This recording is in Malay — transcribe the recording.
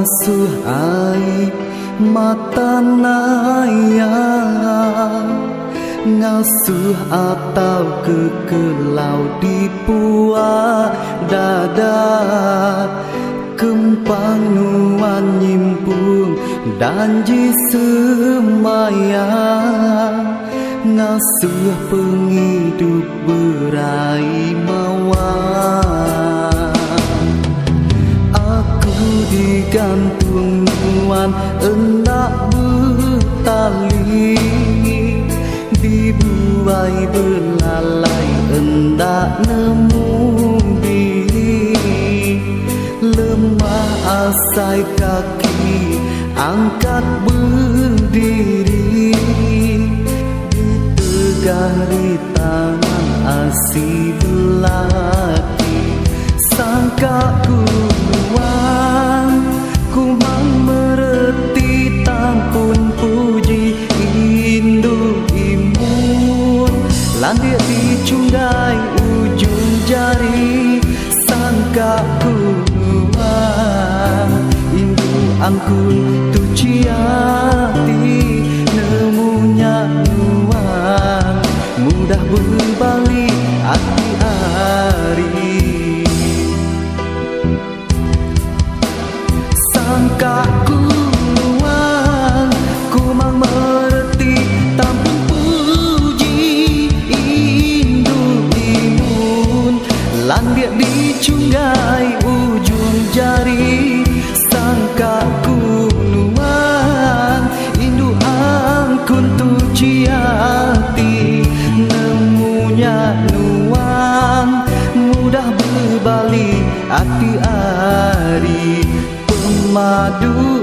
ngasuh ai mata naya ngasuh atau kekelau di puak dada kempang nuan nyimpung dan jisemaya ngasuh penghidup berai mawar aku digantung nuan endak bertali dibuai belalai endak nemu diri lemah asai kaki angkat berdiri ditegari tangan asih lelaki sangka ku nuan ku mang mereti tampun puji indu imun landir dicunggai ujung jari sangka ku nuan indu angkun tu ciati nemunya nuan mudah berbalik hati hari sangka ku nuan ku mang mereti tampun puji indu imun landir dicunggai ujung jari sangka ku nuan indu angkun tu ciati nemunya nuan mudah berbalik hati ari pemadu